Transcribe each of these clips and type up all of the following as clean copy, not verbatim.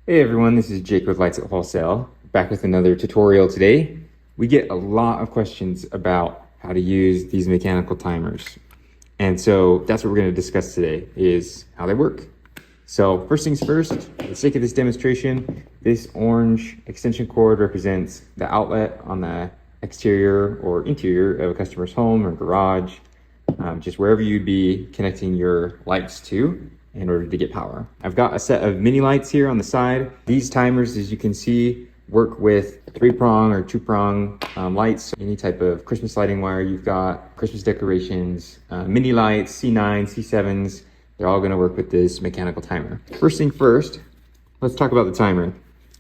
Hey everyone, this is Jake with Lights at Wholesale, back with another tutorial today. We get a lot of questions about how to use these mechanical timers. And so that's what we're going to discuss today, is how they work. So first things first, for the sake of this demonstration, this orange extension cord represents the outlet on the exterior or interior of a customer's home or garage, just wherever you'd be connecting your lights to in order to get power. I've got a set of mini lights here on the side. These timers, as you can see, work with 3-prong or 2-prong lights. So any type of Christmas lighting wire you've got, Christmas decorations, mini lights, C9s, C7s, they're all gonna work with this mechanical timer. First thing first, let's talk about the timer.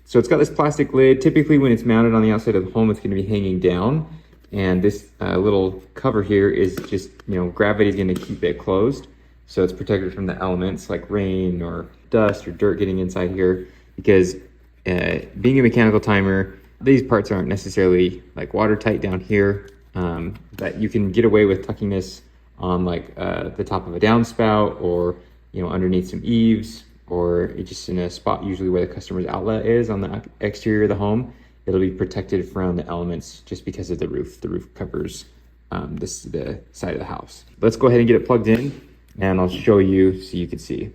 So it's got this plastic lid. Typically when it's mounted on the outside of the home, it's gonna be hanging down. And this little cover here is just, gravity is gonna keep it closed. So it's protected from the elements like rain or dust or dirt getting inside here, because being a mechanical timer, these parts aren't necessarily like watertight down here, but you can get away with tucking this on like the top of a downspout or underneath some eaves, or just in a spot usually where the customer's outlet is on the exterior of the home. It'll be protected from the elements just because of the roof. The roof covers the side of the house. Let's go ahead and get it plugged in, and I'll show you so you can see.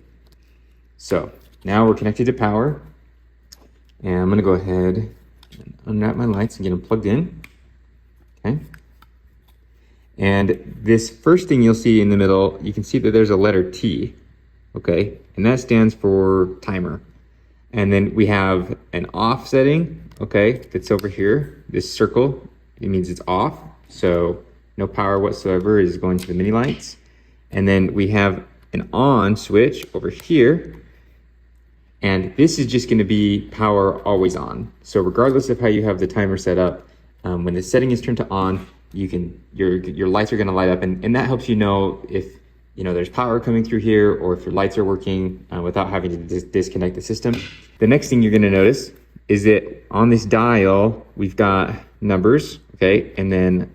So now we're connected to power, and I'm gonna go ahead and unwrap my lights and get them plugged in, okay? And this first thing you'll see in the middle, you can see that there's a letter T, okay? And that stands for timer. And then we have an off setting, okay? That's over here, this circle, it means it's off. So no power whatsoever is going to the mini lights. And then we have an on switch over here. And this is just gonna be power always on. So regardless of how you have the timer set up, when the setting is turned to on, your lights are gonna light up, and that helps you know if there's power coming through here, or if your lights are working without having to disconnect the system. The next thing you're gonna notice is that on this dial, we've got numbers, okay? And then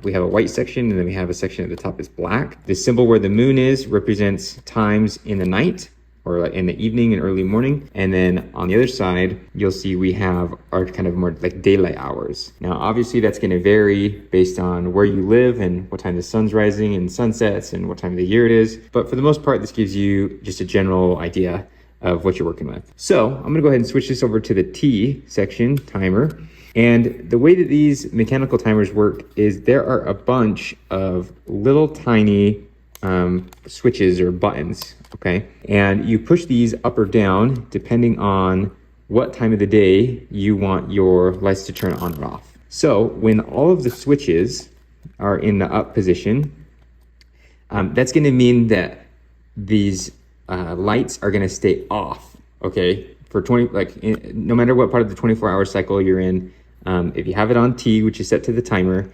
we have a white section, and then we have a section at the top that's black. The symbol where the moon is represents times in the night, or in the evening and early morning. And then on the other side, you'll see we have our kind of more like daylight hours. Now, obviously that's gonna vary based on where you live and what time the sun's rising and sunsets and what time of the year it is. But for the most part, this gives you just a general idea of what you're working with. So I'm gonna go ahead and switch this over to the T section, timer. And the way that these mechanical timers work is there are a bunch of little tiny switches or buttons, okay? And you push these up or down depending on what time of the day you want your lights to turn on or off. So when all of the switches are in the up position, that's gonna mean that these lights are gonna stay off, okay? For no matter what part of the 24-hour cycle you're in, if you have it on T, which is set to the timer,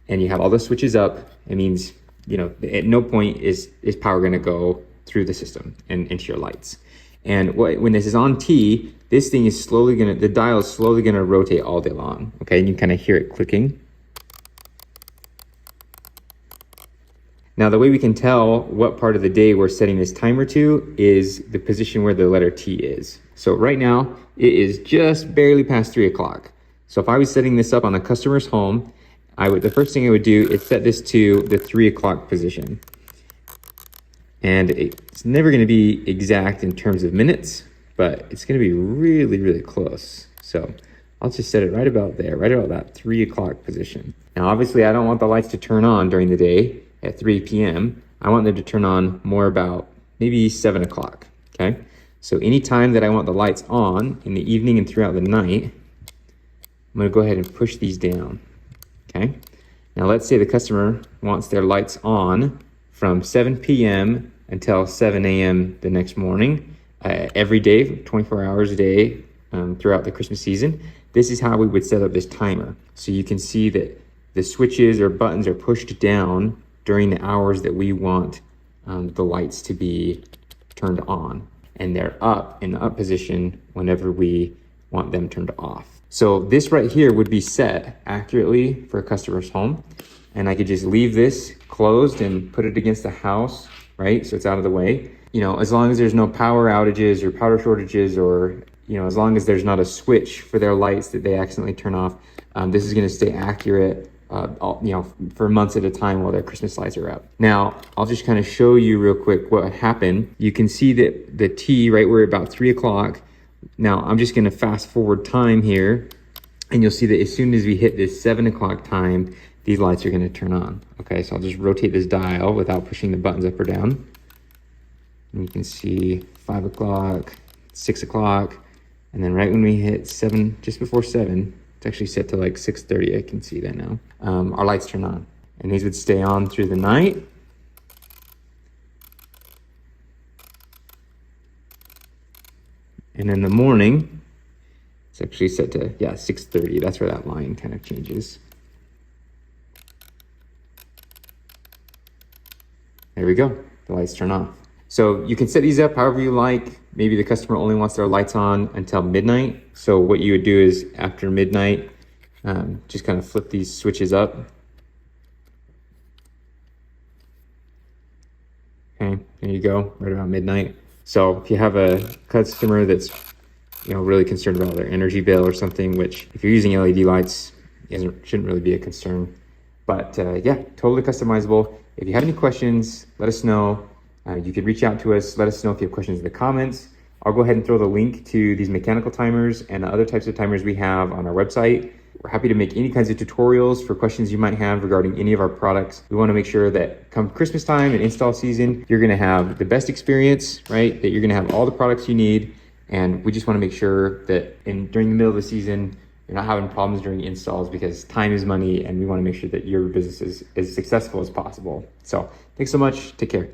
and you have all the switches up, it means at no point is power gonna go through the system and into your lights. And when this is on T, this thing is the dial is slowly gonna rotate all day long, okay? And you kind of hear it clicking. Now, the way we can tell what part of the day we're setting this timer to is the position where the letter T is. So right now, it is just barely past 3 o'clock. So if I was setting this up on a customer's home, the first thing I would do is set this to the 3 o'clock position. And it's never gonna be exact in terms of minutes, but it's gonna be really, really close. So I'll just set it right about there, right about that 3 o'clock position. Now, obviously I don't want the lights to turn on during the day at 3 p.m. I want them to turn on more about maybe 7 o'clock, okay? So anytime that I want the lights on in the evening and throughout the night, I'm gonna go ahead and push these down. Okay, now let's say the customer wants their lights on from 7 p.m. until 7 a.m. the next morning, every day, 24 hours a day throughout the Christmas season. This is how we would set up this timer. So you can see that the switches or buttons are pushed down during the hours that we want the lights to be turned on, and they're up in the up position whenever we want them turned off. So this right here would be set accurately for a customer's home. And I could just leave this closed and put it against the house, right? So it's out of the way. As long as there's no power outages or power shortages or as long as there's not a switch for their lights that they accidentally turn off, this is going to stay accurate, for months at a time while their Christmas lights are up. Now, I'll just kind of show you real quick what happened. You can see that the T, right, we're about 3 o'clock. Now, I'm just going to fast forward time here, and you'll see that as soon as we hit this 7 o'clock time, these lights are going to turn on. Okay, so I'll just rotate this dial without pushing the buttons up or down. And you can see 5 o'clock, 6 o'clock, and then right when we hit 7, just before 7, it's actually set to like 6:30, I can see that now, our lights turn on. And these would stay on through the night. And in the morning, it's actually set to, 6:30. That's where that line kind of changes. There we go, the lights turn off. So you can set these up however you like. Maybe the customer only wants their lights on until midnight. So what you would do is after midnight, just kind of flip these switches up. Okay, there you go, right around midnight. So if you have a customer that's really concerned about their energy bill or something, which if you're using LED lights, shouldn't really be a concern. But totally customizable. If you have any questions, let us know. You can reach out to us. Let us know if you have questions in the comments. I'll go ahead and throw the link to these mechanical timers and other types of timers we have on our website. We're happy to make any kinds of tutorials for questions you might have regarding any of our products. We want to make sure that come Christmas time and install season, you're going to have the best experience, right? That you're going to have all the products you need. And we just want to make sure that during the middle of the season, you're not having problems during installs, because time is money and we want to make sure that your business is as successful as possible. So thanks so much. Take care.